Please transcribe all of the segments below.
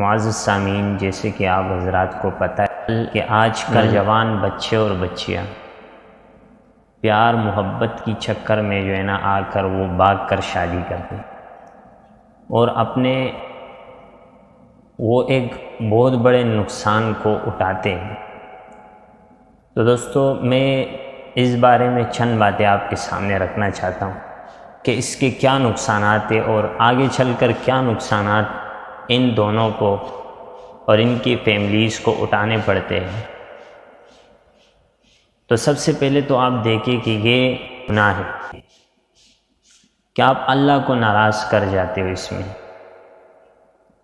معزز سامعین، جیسے کہ آپ حضرات کو پتہ ہے کہ آج کل جوان بچے اور بچیاں پیار محبت کی چکر میں جو ہے نا آ کر وہ بھاگ کر شادی کرتے ہیں اور اپنے وہ ایک بہت بڑے نقصان کو اٹھاتے ہیں۔ تو دوستو، میں اس بارے میں چند باتیں آپ کے سامنے رکھنا چاہتا ہوں کہ اس کے کیا نقصانات ہیں اور آگے چل کر کیا نقصانات ان دونوں کو اور ان کی فیملیز کو اٹھانے پڑتے ہیں۔ تو سب سے پہلے تو آپ دیکھیں کہ یہ گناہ ہے کہ آپ اللہ کو ناراض کر جاتے ہو۔ اس میں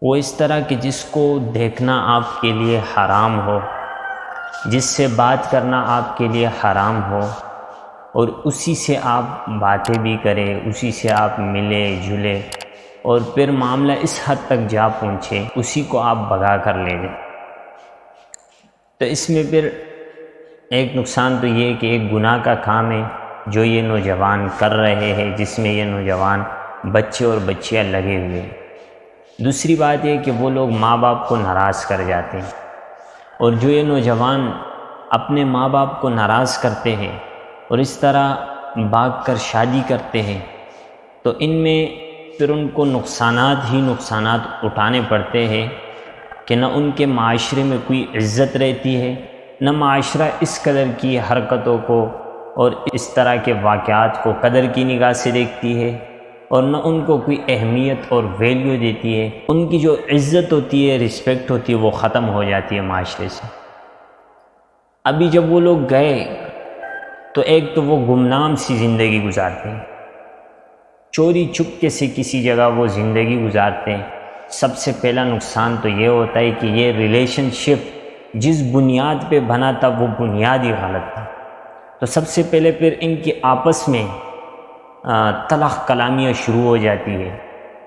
وہ اس طرح کہ جس کو دیکھنا آپ کے لیے حرام ہو، جس سے بات کرنا آپ کے لیے حرام ہو، اور اسی سے آپ باتیں بھی کریں، اسی سے آپ ملے جلے، اور پھر معاملہ اس حد تک جا پہنچے اسی کو آپ بھگا کر لے جائیں۔ تو اس میں پھر ایک نقصان تو یہ کہ ایک گناہ کا کام ہے جو یہ نوجوان کر رہے ہیں، جس میں یہ نوجوان بچے اور بچیاں لگے ہوئے ہیں۔ دوسری بات یہ کہ وہ لوگ ماں باپ کو ناراض کر جاتے ہیں، اور جو یہ نوجوان اپنے ماں باپ کو ناراض کرتے ہیں اور اس طرح بھاگ کر شادی کرتے ہیں، تو ان میں پھر ان کو نقصانات ہی نقصانات اٹھانے پڑتے ہیں کہ نہ ان کے معاشرے میں کوئی عزت رہتی ہے، نہ معاشرہ اس قدر کی حرکتوں کو اور اس طرح کے واقعات کو قدر کی نگاہ سے دیکھتی ہے، اور نہ ان کو کوئی اہمیت اور ویلیو دیتی ہے۔ ان کی جو عزت ہوتی ہے، رسپیکٹ ہوتی ہے، وہ ختم ہو جاتی ہے معاشرے سے۔ ابھی جب وہ لوگ گئے تو ایک تو وہ گمنام سی زندگی گزارتے ہیں، چوری چپکے سے کسی جگہ وہ زندگی گزارتے ہیں۔ سب سے پہلا نقصان تو یہ ہوتا ہے کہ یہ ریلیشن شپ جس بنیاد پہ بنا تھا وہ بنیاد ہی غلط تھا۔ تو سب سے پہلے پھر ان کی آپس میں تلخ کلامیاں شروع ہو جاتی ہے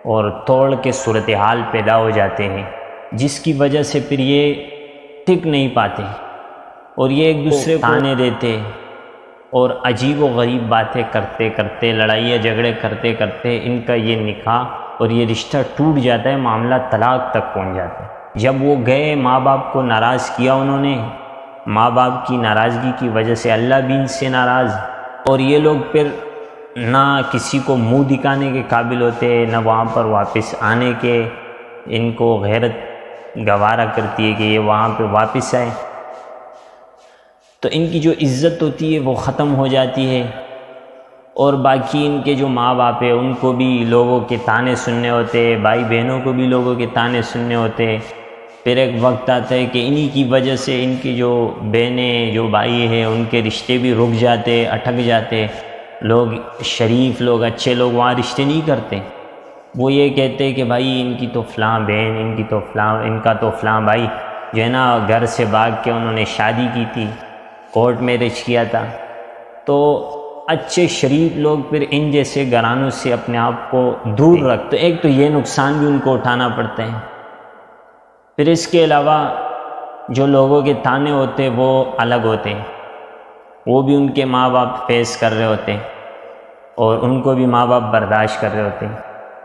اور توڑ کے صورتحال پیدا ہو جاتے ہیں، جس کی وجہ سے پھر یہ ٹک نہیں پاتے اور یہ ایک دوسرے کو تانے دیتے اور عجیب و غریب باتیں کرتے کرتے، لڑائیاں جھگڑے کرتے کرتے ان کا یہ نکاح اور یہ رشتہ ٹوٹ جاتا ہے، معاملہ طلاق تک پہنچ جاتا ہے۔ جب وہ گئے، ماں باپ کو ناراض کیا انہوں نے، ماں باپ کی ناراضگی کی وجہ سے اللہ بھی ان سے ناراض، اور یہ لوگ پھر نہ کسی کو منہ دکھانے کے قابل ہوتے، نہ وہاں پر واپس آنے کے ان کو غیرت گوارا کرتی ہے کہ یہ وہاں پہ واپس آئے۔ تو ان کی جو عزت ہوتی ہے وہ ختم ہو جاتی ہے، اور باقی ان کے جو ماں باپ ہیں ان کو بھی لوگوں کے تانے سننے ہوتے، بھائی بہنوں کو بھی لوگوں کے تانے سننے ہوتے۔ پھر ایک وقت آتا ہے کہ انہی کی وجہ سے ان کی جو بہنیں، جو بھائی ہیں، ان کے رشتے بھی رک جاتے، اٹک جاتے۔ لوگ شریف لوگ، اچھے لوگ وہاں رشتے نہیں کرتے، وہ یہ کہتے کہ بھائی ان کی تو فلاں بہن، ان کا تو فلاں بھائی جو ہے نا گھر سے بھاگ کے انہوں نے شادی کی تھی، کورٹ میرج کیا تھا۔ تو اچھے شریف لوگ پھر ان جیسے گھرانوں سے اپنے آپ کو دور رکھتے، ایک تو یہ نقصان بھی ان کو اٹھانا پڑتے ہیں۔ پھر اس کے علاوہ جو لوگوں کے تانے ہوتے وہ الگ ہوتے ہیں، وہ بھی ان کے ماں باپ فیس کر رہے ہوتے ہیں اور ان کو بھی ماں باپ برداشت کر رہے ہوتے ہیں۔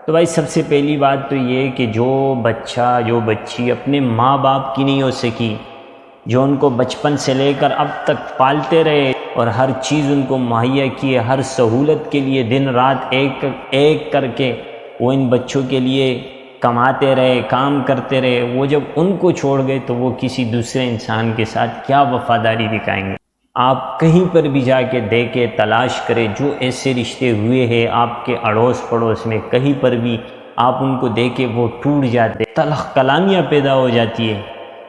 تو بھائی سب سے پہلی بات تو یہ کہ جو بچہ جو بچی اپنے ماں باپ کی نہیں ہو سکی، جو ان کو بچپن سے لے کر اب تک پالتے رہے اور ہر چیز ان کو مہیا کی ہے، ہر سہولت کے لیے دن رات ایک کر کے وہ ان بچوں کے لیے کماتے رہے، کام کرتے رہے، وہ جب ان کو چھوڑ گئے تو وہ کسی دوسرے انسان کے ساتھ کیا وفاداری دکھائیں گے؟ آپ کہیں پر بھی جا کے دیکھیں، تلاش کریں، جو ایسے رشتے ہوئے ہیں آپ کے اڑوس پڑوس میں، کہیں پر بھی آپ ان کو دیکھیں وہ ٹوٹ جاتے، تلخ کلامیاں پیدا ہو جاتی ہے۔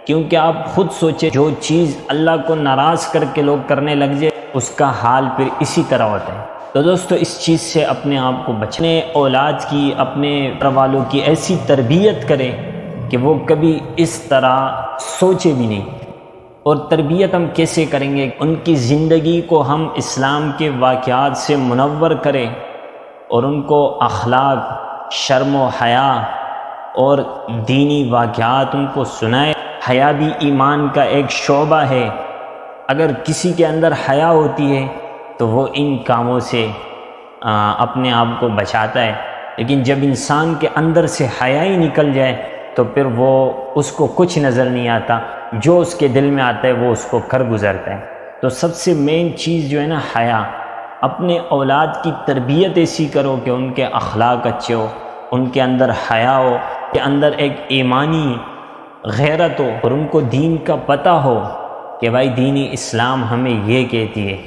کیونکہ آپ خود سوچیں، جو چیز اللہ کو ناراض کر کے لوگ کرنے لگ جائے اس کا حال پھر اسی طرح ہوتا ہے۔ تو دوستو، اس چیز سے اپنے آپ کو بچنے، اولاد کی، اپنے گھر والوں کی ایسی تربیت کریں کہ وہ کبھی اس طرح سوچے بھی نہیں۔ اور تربیت ہم کیسے کریں گے؟ ان کی زندگی کو ہم اسلام کے واقعات سے منور کریں اور ان کو اخلاق، شرم و حیا اور دینی واقعات ان کو سنائیں۔ حیا بھی ایمان کا ایک شعبہ ہے، اگر کسی کے اندر حیا ہوتی ہے تو وہ ان کاموں سے اپنے آپ کو بچاتا ہے، لیکن جب انسان کے اندر سے حیا ہی نکل جائے تو پھر وہ اس کو کچھ نظر نہیں آتا، جو اس کے دل میں آتا ہے وہ اس کو کر گزرتا ہے۔ تو سب سے مین چیز جو ہے نا حیا، اپنے اولاد کی تربیت ایسی کرو کہ ان کے اخلاق اچھے ہو، ان کے اندر حیا ہو، ان کے اندر ایک ایمانی غیرت ہو، اور ان کو دین کا پتہ ہو کہ بھائی دین اسلام ہمیں یہ کہتی ہے،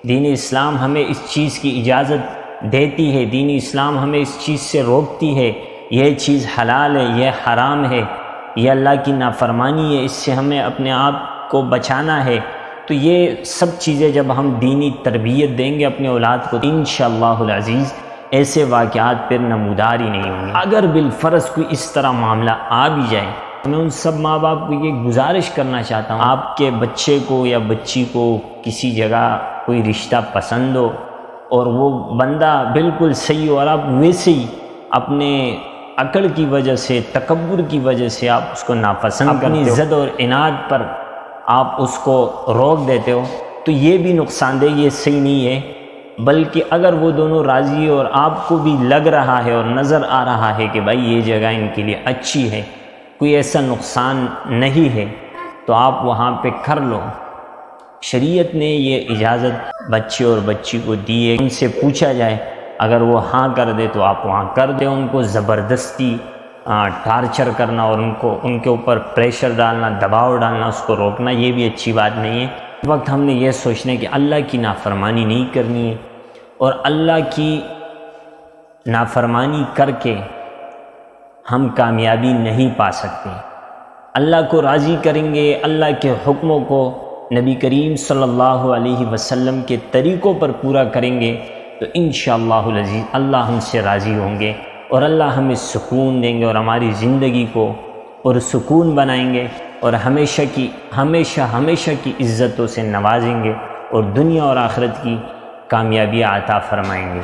دین اسلام ہمیں اس چیز کی اجازت دیتی ہے، دین اسلام ہمیں اس چیز سے روکتی ہے، یہ چیز حلال ہے، یہ حرام ہے، یہ اللہ کی نافرمانی ہے، اس سے ہمیں اپنے آپ کو بچانا ہے۔ تو یہ سب چیزیں جب ہم دینی تربیت دیں گے اپنے اولاد کو، انشاءاللہ العزیز ایسے واقعات پھر نمودار ہی نہیں ہوں گے۔ اگر بالفرض کوئی اس طرح معاملہ آ بھی جائے، میں ان سب ماں باپ کو یہ گزارش کرنا چاہتا ہوں، آپ کے بچے کو یا بچی کو کسی جگہ کوئی رشتہ پسند ہو اور وہ بندہ بالکل صحیح ہو، اور آپ ویسے ہی اپنے عقل کی وجہ سے، تکبر کی وجہ سے آپ اس کو ناپسند کرتے ہو، اپنی ضد اور عناد پر آپ اس کو روک دیتے ہو، تو یہ بھی نقصان دہ، یہ صحیح نہیں ہے۔ بلکہ اگر وہ دونوں راضی اور آپ کو بھی لگ رہا ہے اور نظر آ رہا ہے کہ بھائی یہ جگہ ان کے لیے اچھی ہے، کوئی ایسا نقصان نہیں ہے، تو آپ وہاں پہ کر لو۔ شریعت نے یہ اجازت بچے اور بچی کو دی ہے، ان سے پوچھا جائے، اگر وہ ہاں کر دے تو آپ وہاں کر دیں۔ ان کو زبردستی ٹارچر کرنا اور ان کے اوپر پریشر ڈالنا، دباؤ ڈالنا، اس کو روکنا، یہ بھی اچھی بات نہیں ہے۔ اس وقت ہم نے یہ سوچنا ہے کہ اللہ کی نافرمانی نہیں کرنی ہے، اور اللہ کی نافرمانی کر کے ہم کامیابی نہیں پا سکتے۔ اللہ کو راضی کریں گے، اللہ کے حکموں کو نبی کریم صلی اللہ علیہ وسلم کے طریقوں پر پورا کریں گے تو انشاءاللہ العزیز اللہ ہم سے راضی ہوں گے، اور اللہ ہمیں سکون دیں گے، اور ہماری زندگی کو پرسکون بنائیں گے، اور ہمیشہ کی عزتوں سے نوازیں گے، اور دنیا اور آخرت کی کامیابی عطا فرمائیں گے۔